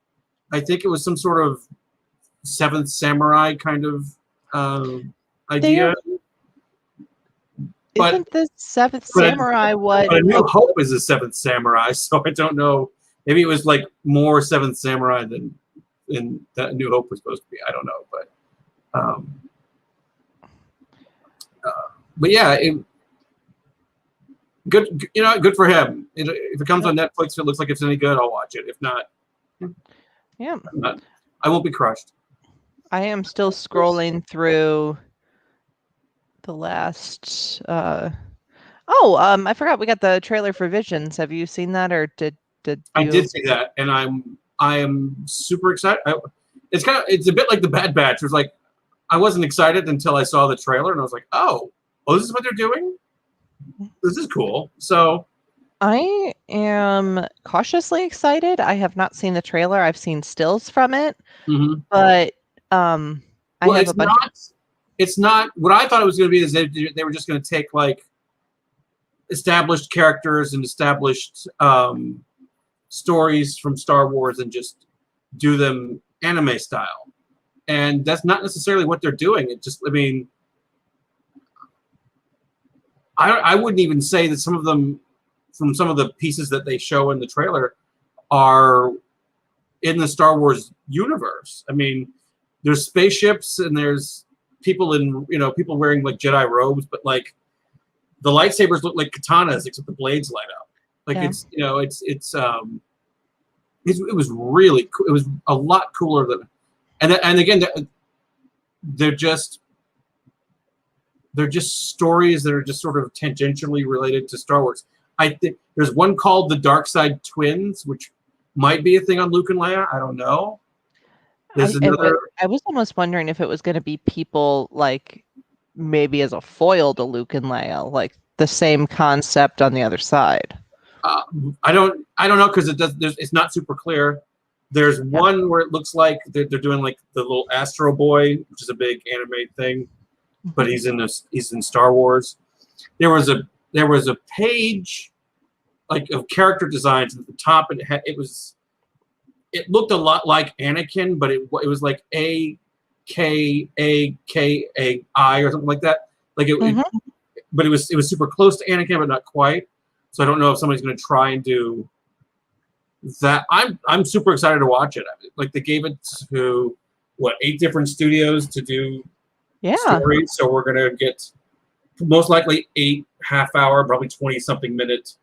I think it was some sort of Seventh Samurai kind of idea. Isn't the Seventh Samurai what? But A New Hope is a Seventh Samurai, so I don't know Maybe it was like more Seventh Samurai than in that New Hope was supposed to be. I don't know, but yeah, good. Good for him. If it comes on Netflix, if it looks like it's any good, I'll watch it. If not, yeah, I won't be crushed. I am still scrolling through the last. I forgot we got the trailer for Visions. Have you seen that, or did you? I did see that, and I am super excited. It's a bit like the Bad Batch. It was like I wasn't excited until I saw the trailer, and I was like, oh, this is what they're doing. This is cool. So I am cautiously excited. I have not seen the trailer. I've seen stills from it, but it's not what I thought it was going to be. Is they were just going to take like established characters and established stories from Star Wars and just do them anime style, and that's not necessarily what they're doing. It just, I mean, I wouldn't even say that some of them, from some of the pieces that they show in the trailer, are in the Star Wars universe. I mean, there's spaceships and there's people people wearing like Jedi robes, but like the lightsabers look like katanas except the blades light up. Like it was really cool. It was a lot cooler than, and again, they're just stories that are just sort of tangentially related to Star Wars. I think there's one called the Dark Side Twins, which might be a thing on Luke and Leia. I don't know. There's another. I was almost wondering if it was going to be people like maybe as a foil to Luke and Leia, like the same concept on the other side. I don't know, because it's not super clear. There's one where it looks like they're doing like the little Astro Boy, which is a big anime thing, but he's in Star Wars. There was a page like of character designs at the top, and it looked a lot like Anakin, but it was like AKAKI or something like that. Like but it was super close to Anakin, but not quite. So I don't know if somebody's going to try and do that. I'm super excited to watch it. Like they gave it to 8 different studios to do stories. So we're going to get most likely 8 half-hour, probably 20-something minute,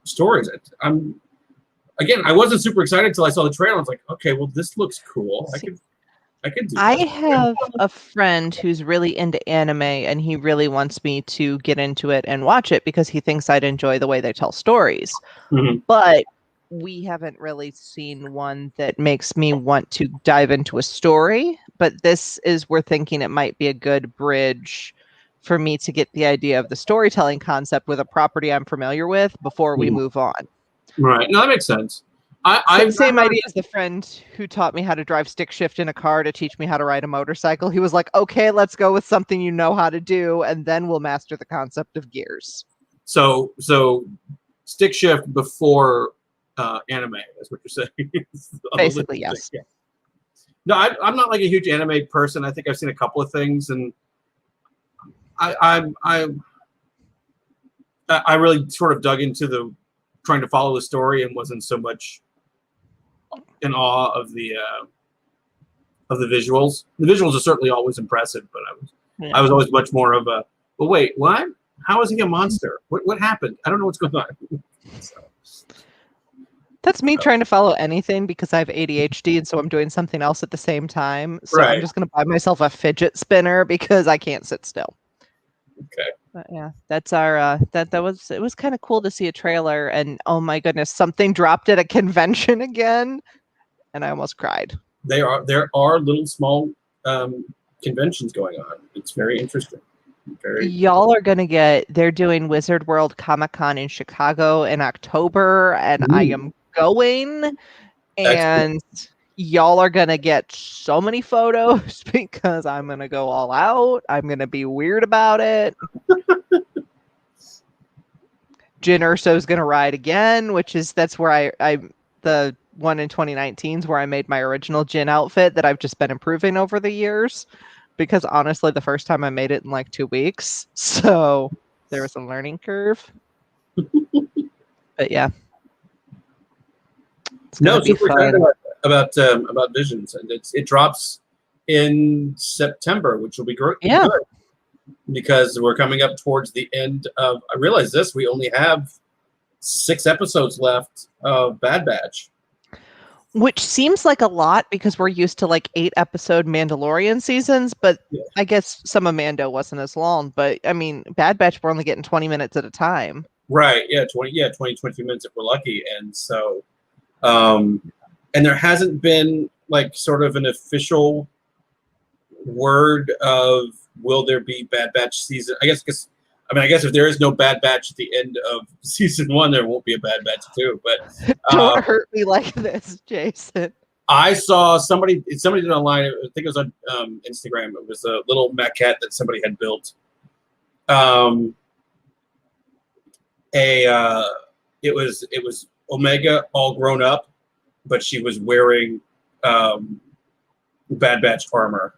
stories. I wasn't super excited until I saw the trailer. I was like, okay, well, this looks cool. I could do I have a friend who's really into anime, and he really wants me to get into it and watch it because he thinks I'd enjoy the way they tell stories. But we haven't really seen one that makes me want to dive into a story. But this is, we're thinking it might be a good bridge for me to get the idea of the storytelling concept with a property I'm familiar with before we move on. Right. No, that makes sense. Same idea as the friend who taught me how to drive stick shift in a car to teach me how to ride a motorcycle. He was like, okay, let's go with something you know how to do, and then we'll master the concept of gears. So stick shift before anime, that's what you're saying. Basically, yes. Yeah. No, I'm not like a huge anime person. I think I've seen a couple of things, and I really sort of dug into trying to follow the story and wasn't so much in awe of the visuals. The visuals are certainly always impressive, but I was always much more of a, well, wait, what? How is he a monster? What happened? I don't know what's going on. That's me trying to follow anything because I have ADHD, and so I'm doing something else at the same time. So I'm just going to buy myself a fidget spinner because I can't sit still. Okay. But yeah, that's our it was kind of cool to see a trailer, and oh my goodness, something dropped at a convention again, and I almost cried. There are little small conventions going on. It's very interesting. Y'all are they're doing Wizard World Comic-Con in Chicago in October, and I am going, and y'all are gonna get so many photos because I'm gonna go all out. I'm gonna be weird about it. Jyn Erso's gonna ride again, that's where the one in 2019 is where I made my original Jyn outfit that I've just been improving over the years, because honestly the first time I made it in like 2 weeks, so there was a learning curve. But yeah. No, super excited about Visions, and it drops in September, which will be great. Yeah. Good, because we're coming up towards the end of. I realize this. We only have 6 episodes left of Bad Batch, which seems like a lot because we're used to like 8-episode Mandalorian seasons, but yeah. I guess some of Mando wasn't as long. But I mean, Bad Batch, we're only getting 20 minutes at a time. Right? Yeah, 20 minutes if we're lucky, and so. And there hasn't been like sort of an official word of will there be Bad Batch season. I guess if there is no Bad Batch at the end of season 1, there won't be a Bad Batch 2. But don't hurt me like this, Jason. I saw somebody did online. I think it was on Instagram. It was a little maquette that somebody had built. It was Omega all grown up, but she was wearing Bad Batch armor,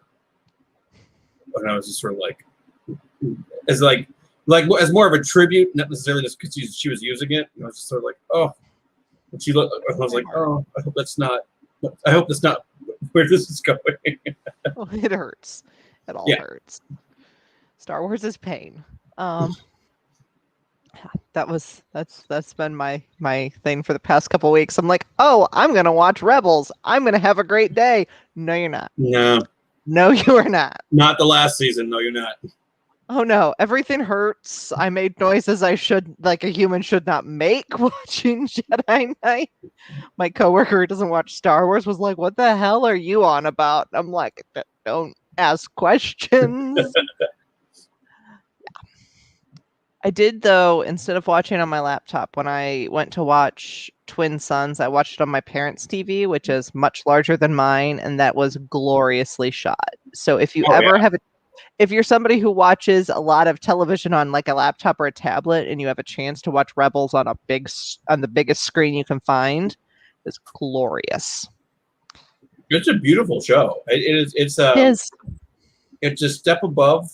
and I was just sort of like, as as more of a tribute, not necessarily just because she was using it. And I was just sort of like, oh, and she looked. I was like, oh, I hope that's not where this is going. Well, it hurts. It all hurts. Star Wars is pain. That's been my thing for the past couple weeks. I'm like, oh, I'm gonna watch Rebels. I'm gonna have a great day. No, you're not. No, you are not. Not the last season. No, you're not. Oh no, everything hurts. I made noises I should, like a human should not make watching Jedi Knight. My coworker who doesn't watch Star Wars was like, "What the hell are you on about?" I'm like, "Don't ask questions." I did, though, instead of watching on my laptop, when I went to watch Twin Sons, I watched it on my parents' TV, which is much larger than mine, and that was gloriously shot. So if you if you're somebody who watches a lot of television on like a laptop or a tablet, and you have a chance to watch Rebels on the biggest screen you can find, it's glorious. It's a beautiful show. It is. It's a step above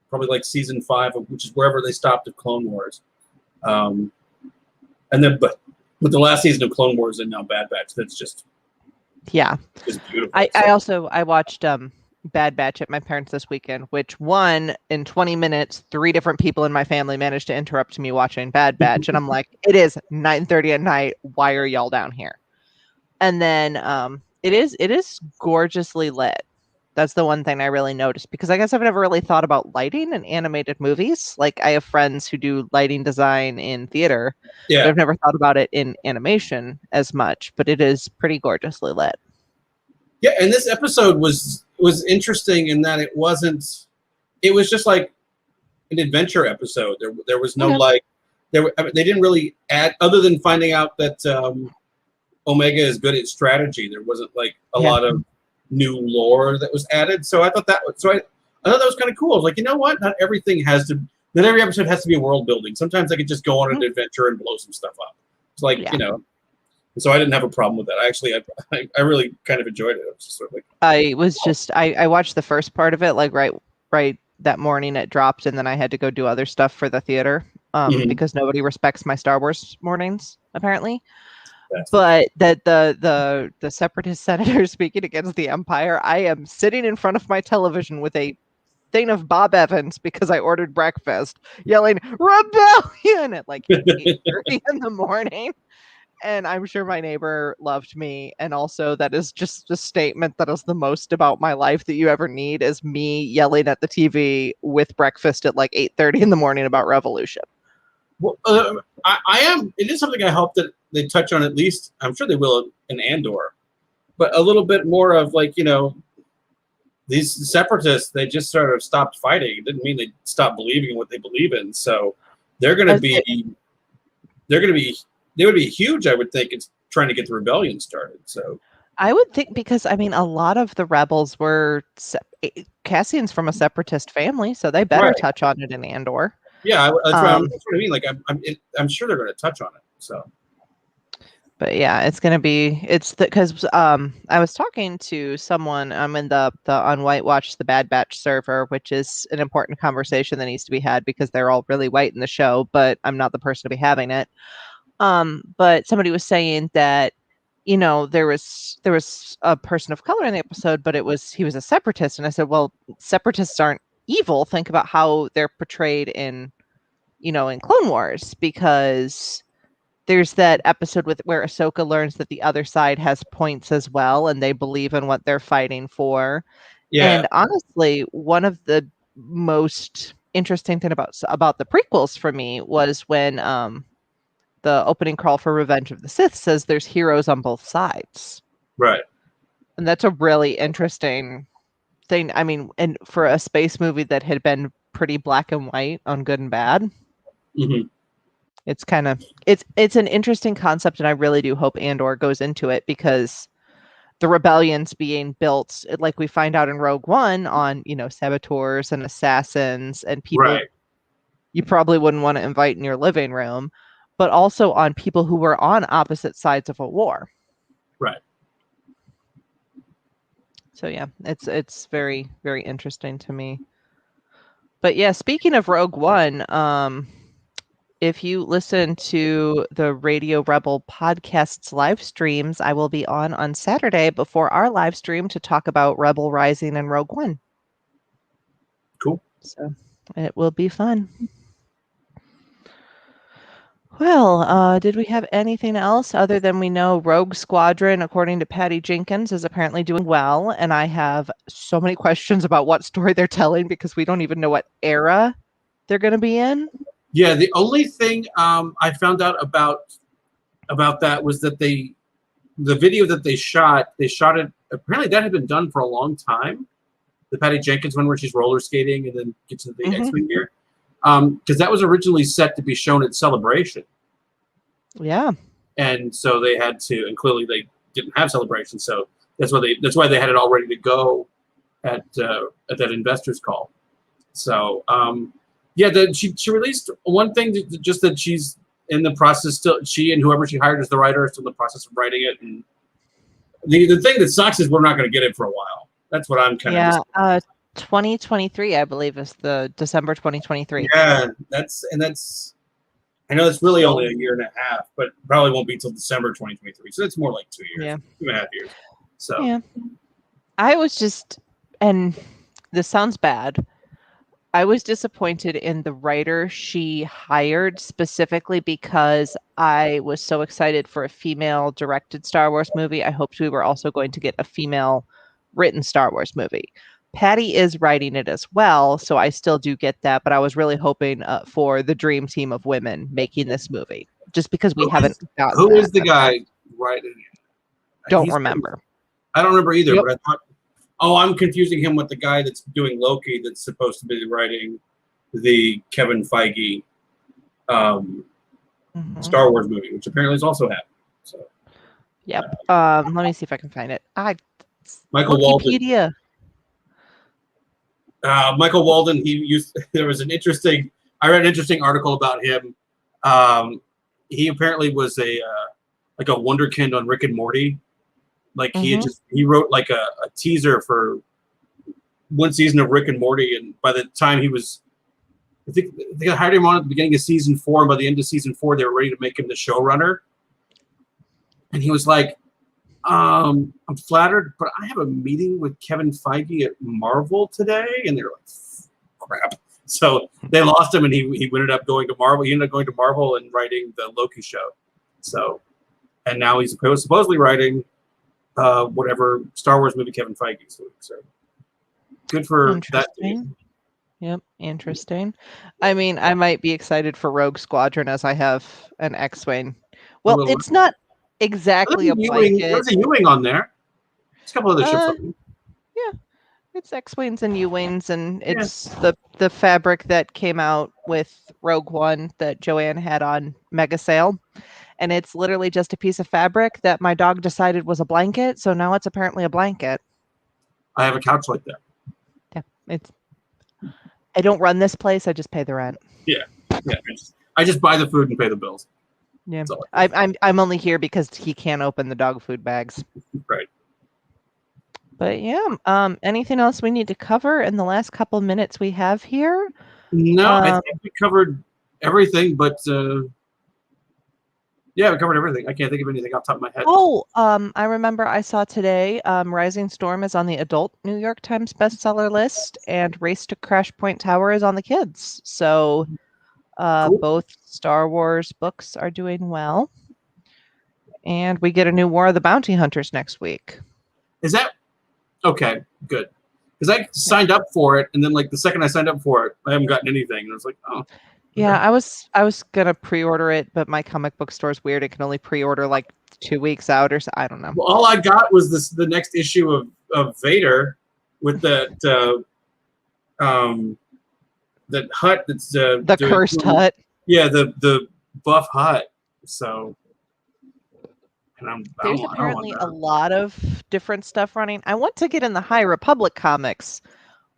probably like season 5, which is wherever they stopped at Clone Wars, and then but the last season of Clone Wars and now Bad Batch, that's just beautiful. I watched Bad Batch at my parents this weekend, which in 20 minutes 3 different people in my family managed to interrupt me watching Bad Batch, and I'm like, it is 9:30 at night. Why are y'all down here? And then it is gorgeously lit. That's the one thing I really noticed, because I guess I've never really thought about lighting in animated movies. Like, I have friends who do lighting design in theater, but I've never thought about it in animation as much, but it is pretty gorgeously lit. Yeah, and this episode was interesting in that it was just like an adventure episode. There was no they didn't really add, other than finding out that Omega is good at strategy. There wasn't like a lot of new lore that was added, so I thought that was kind of cool. I was like, you know what? Not every episode has to be a world building. Sometimes I could just go on an adventure and blow some stuff up. It's like so I didn't have a problem with that. I really kind of enjoyed it. I was just sort of like, I watched the first part of it like right that morning it dropped, and then I had to go do other stuff for the theater because nobody respects my Star Wars mornings apparently. But that the separatist senator speaking against the Empire, I am sitting in front of my television with a thing of Bob Evans because I ordered breakfast, yelling "Rebellion" at like 8:30 in the morning. And I'm sure my neighbor loved me. And also, that is just a statement that is the most about my life that you ever need, is me yelling at the TV with breakfast at like 8:30 in the morning about revolution. Well, it is something I hope that they touch on, at least. I'm sure they will in Andor, but a little bit more of like, these separatists, they just sort of stopped fighting. It didn't mean they stopped believing in what they believe in. So they would be huge, I would think, in trying to get the rebellion started. So I would think, because I mean, a lot of the rebels were Cassian's from a separatist family, so they better touch on it in Andor. Yeah, that's what I mean. Like, I'm sure they're going to touch on it. So But yeah, it's gonna be because I was talking to someone in the on White Watch the Bad Batch server, which is an important conversation that needs to be had because they're all really white in the show, but I'm not the person to be having it. But somebody was saying that there was a person of color in the episode, but he was a separatist, and I said, well, separatists aren't evil. Think about how they're portrayed in Clone Wars, because there's that episode where Ahsoka learns that the other side has points as well, and they believe in what they're fighting for. Yeah. And honestly, one of the most interesting thing about the prequels for me was when the opening crawl for Revenge of the Sith says there's heroes on both sides. Right. And that's a really interesting thing. I mean, and for a space movie that had been pretty black and white on good and bad. Mm-hmm. It's kind of it's an interesting concept, and I really do hope Andor goes into it, because the rebellion's being built, like we find out in Rogue One, on saboteurs and assassins and people you probably wouldn't want to invite in your living room, but also on people who were on opposite sides of a war. Right. So yeah, it's very, very interesting to me. But yeah, speaking of Rogue One, if you listen to the Radio Rebel podcast's live streams, I will be on Saturday before our live stream to talk about Rebel Rising and Rogue One. Cool. So it will be fun. Well, did we have anything else other than we know Rogue Squadron, according to Patty Jenkins, is apparently doing well, and I have so many questions about what story they're telling because we don't even know what era they're going to be in. Yeah, the only thing I found out about that was that the video that they shot it. Apparently, that had been done for a long time. The Patty Jenkins one, where she's roller skating and then gets into the X-wing gear, because that was originally set to be shown at Celebration. Yeah, and so they had to, and clearly they didn't have Celebration, so that's why they had it all ready to go at that investors call. So. Yeah, she released one thing, just that she's in the process still. She and whoever she hired as the writer are still in the process of writing it. And the thing that sucks is we're not going to get it for a while. That's what I'm kind of. Yeah, 2023, I believe, is the December 2023. Yeah, that's. I know it's really only a year and a half, but probably won't be till December 2023. So it's more like 2 years, 2.5 years. So yeah, I was just, and this sounds bad, I was disappointed in the writer she hired, specifically because I was so excited for a female directed Star Wars movie. I hoped we were also going to get a female written Star Wars movie. Patty is writing it as well, so I still do get that, but I was really hoping for the dream team of women making this movie, just because we haven't gotten Who that. is the guy writing it? Don't remember. I don't remember either, but I thought. Oh, I'm confusing him with the guy that's doing Loki, that's supposed to be writing the Kevin Feige Star Wars movie, which apparently is also happening. So, yep. Let me see if I can find it. Michael Wikipedia. Walden. Michael Walden. There was an interesting. I read an interesting article about him. He apparently was a wonderkind on Rick and Morty. Like he wrote like a teaser for one season of Rick and Morty, and by the time he was, I think they hired him on at the beginning of season 4, and by the end of season 4, they were ready to make him the showrunner. And he was like, "I'm flattered, but I have a meeting with Kevin Feige at Marvel today," and they're like, "Crap." So they lost him, and he ended up going to Marvel. He ended up going to Marvel and writing the Loki show. So, and now he's supposedly writing. Whatever Star Wars movie Kevin Feige's doing. So good for that dude. Yep, interesting. I mean, I might be excited for Rogue Squadron as I have an X-wing. Well, it's not exactly a blanket. There's a U-wing on there. There's a couple other ships on there. Yeah, it's X-wings and U-wings, and it's the fabric that came out with Rogue One that Joanne had on Mega Sale. And it's literally just a piece of fabric that my dog decided was a blanket. So now it's apparently a blanket. I have a couch like that. Yeah, I don't run this place. I just pay the rent. Yeah. I just buy the food and pay the bills. Yeah, I'm only here because he can't open the dog food bags. Right. But yeah, anything else we need to cover in the last couple minutes we have here? No, I think we covered everything, but yeah, we covered everything. I can't think of anything off the top of my head. Oh, I remember I saw today Rising Storm is on the adult New York Times bestseller list, and Race to Crash Point Tower is on the kids. So Cool. both Star Wars books are doing well. And we get a new War of the Bounty Hunters next week. Is that okay? Good. Because I signed up for it, and then like the second I signed up for it, I haven't gotten anything. And I was like, oh. Yeah, I was gonna pre-order it, but my comic book store's weird. It can only pre-order like 2 weeks out or so. I don't know. Well, all I got was the next issue of Vader with that hut that's the cursed hut. Yeah, the buff hut. So, and there's apparently a lot of different stuff running. I want to get in the High Republic comics,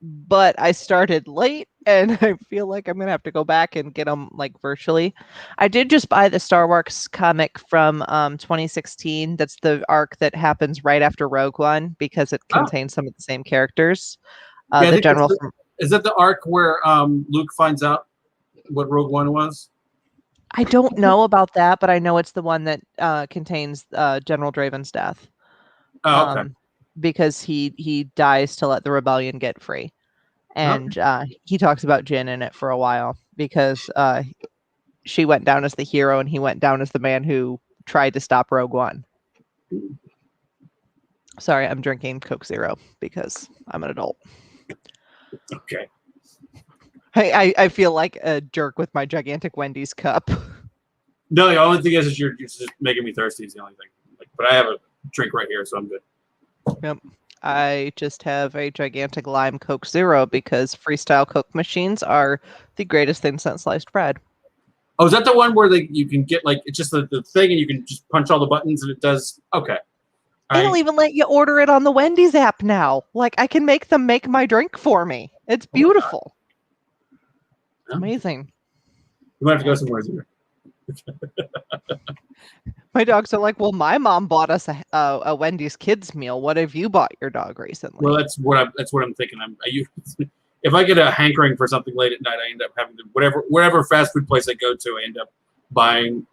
but I started late, and I feel like I'm gonna have to go back and get them like virtually. I did just buy the Star Wars comic from 2016. That's the arc that happens right after Rogue One because it contains some of the same characters. The general. Is that the arc where Luke finds out what Rogue One was? I don't know about that, but I know it's the one that contains General Draven's death. Oh, okay. Because he dies to let the rebellion get free, and he talks about Jyn in it for a while because she went down as the hero and he went down as the man who tried to stop Rogue One. Sorry, I'm drinking Coke Zero because I'm an adult. Okay. I feel like a jerk with my gigantic Wendy's cup. No, the only thing is you're just making me thirsty is the only thing. But I have a drink right here, so I'm good. Yep. I just have a gigantic lime Coke Zero because freestyle Coke machines are the greatest thing since sliced bread. Oh, is that the one where you can get like it's just the thing and you can just punch all the buttons and it does? Okay. It'll even let you order it on the Wendy's app now. Like I can make them make my drink for me. It's beautiful. It's amazing. You might have to go somewhere. My dogs are like, well, my mom bought us a Wendy's kids meal. What have you bought your dog recently? Well, that's what I'm thinking. If I get a hankering for something late at night, I end up having to whatever fast food place I go to, I end up buying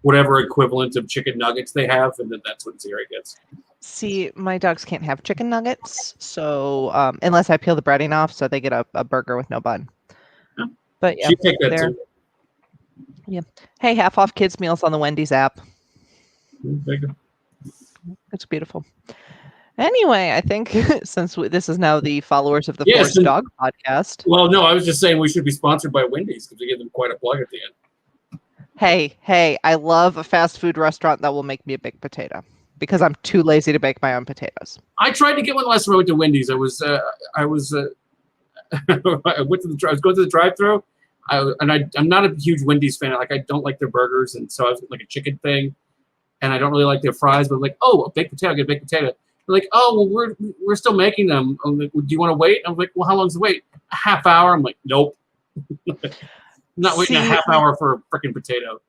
whatever equivalent of chicken nuggets they have, and then that's what Zira gets. See, my dogs can't have chicken nuggets, so unless I peel the breading off, so they get a burger with no bun. Yeah. But yeah, she take that too. Yeah. Hey, half off kids meals on the Wendy's app. It's beautiful. Anyway, I think since this is now the followers of the Forest Dog podcast. Well, no, I was just saying we should be sponsored by Wendy's because we give them quite a plug at the end. Hey, I love a fast food restaurant that will make me a baked potato because I'm too lazy to bake my own potatoes. I tried to get one last time I went to Wendy's. I was I went to I was going to the drive-thru. I'm not a huge Wendy's fan. Like I don't like their burgers, and so I was like a chicken thing, and I don't really like their fries. But I'm like, oh, a baked potato, get a baked potato. They're like, oh, well, we're still making them. I'm like, do you want to wait? I'm like, well, how long's the wait? A half hour. I'm like, nope. I'm not waiting a half hour for a freaking potato.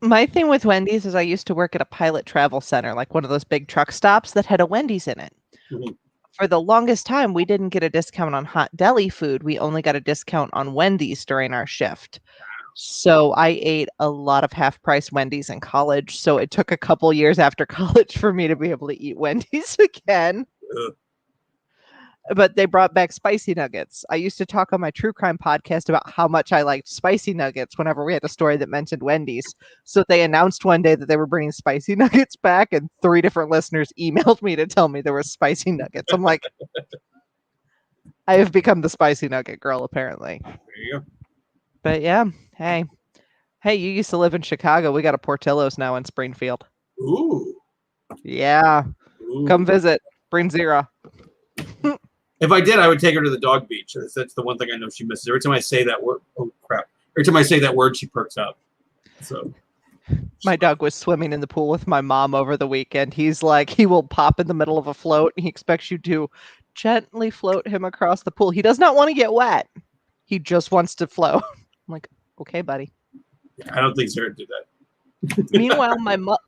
My thing with Wendy's is I used to work at a pilot travel center, like one of those big truck stops that had a Wendy's in it. Mm-hmm. For the longest time, we didn't get a discount on hot deli food. We only got a discount on Wendy's during our shift. So I ate a lot of half-price Wendy's in college. So it took a couple years after college for me to be able to eat Wendy's again. But they brought back spicy nuggets. I used to talk on my true crime podcast about how much I liked spicy nuggets whenever we had a story that mentioned Wendy's. So they announced one day that they were bringing spicy nuggets back, and 3 different listeners emailed me to tell me there were spicy nuggets. I'm like, I have become the spicy nugget girl, apparently. There you go. But yeah, hey, you used to live in Chicago. We got a Portillo's now in Springfield. Ooh. Yeah. Ooh. Come visit. Bring Zira. If I did, I would take her to the dog beach. That's the one thing I know she misses. Every time I say that word, oh crap! Every time I say that word, she perks up. So, my dog was swimming in the pool with my mom over the weekend. He's like, he will pop in the middle of a float, and he expects you to gently float him across the pool. He does not want to get wet. He just wants to float. I'm like, okay, buddy. I don't think Sarah did that. Meanwhile,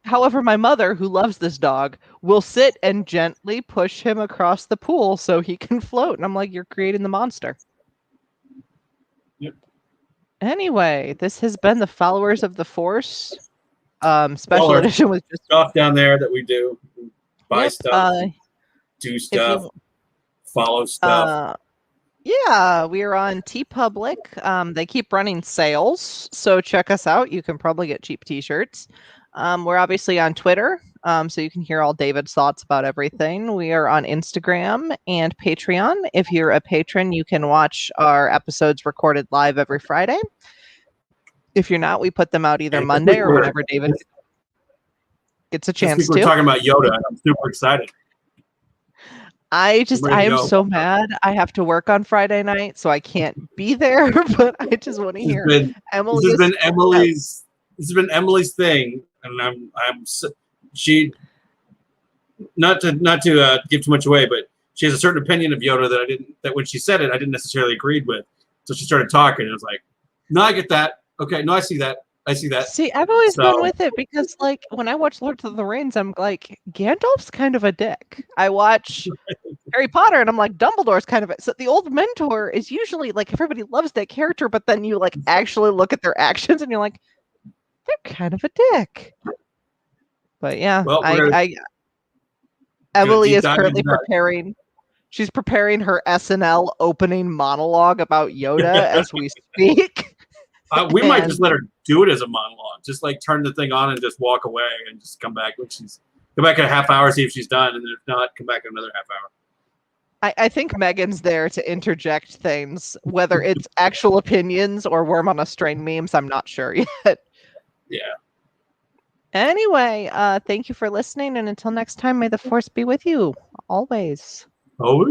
however, my mother, who loves this dog, will sit and gently push him across the pool so he can float. And I'm like, you're creating the monster. Yep. Anyway, this has been the Followers of the Force. Special edition was just stuff down there that we do. Buy stuff, do stuff, follow stuff. Yeah, we are on TeePublic. They keep running sales, so check us out. You can probably get cheap t-shirts. We're obviously on Twitter, so you can hear all David's thoughts about everything. We are on Instagram and Patreon. If you're a patron, you can watch our episodes recorded live every Friday. If you're not, we put them out either Monday or whenever David gets a chance to. We're talking about Yoda, and I'm super excited. I am so mad. I have to work on Friday night, so I can't be there. But I just want to hear Emily. This has been Emily's thing, and she not to give too much away, but she has a certain opinion of Yoda that when she said it, I didn't necessarily agree with. So she started talking, and I was like, "No, I get that. Okay, no, I see that. I see that." See, I've always been with it because, like, when I watch Lord of the Rings, I'm like, Gandalf's kind of a dick. I watch Harry Potter, and I'm like, Dumbledore's kind of a... So the old mentor is usually, like, everybody loves that character, but then you, like, actually look at their actions, and you're like, they're kind of a dick. But, yeah, well, Emily is currently preparing... She's preparing her SNL opening monologue about Yoda as we speak. We might just let her do it as a monologue. Just like turn the thing on and just walk away and just come back when come back in a half hour, see if she's done, and then if not, come back in another half hour. I think Megan's there to interject things, whether it's actual opinions or Worm on a String memes. I'm not sure yet. Yeah. Anyway, thank you for listening, and until next time, may the Force be with you always. Oh.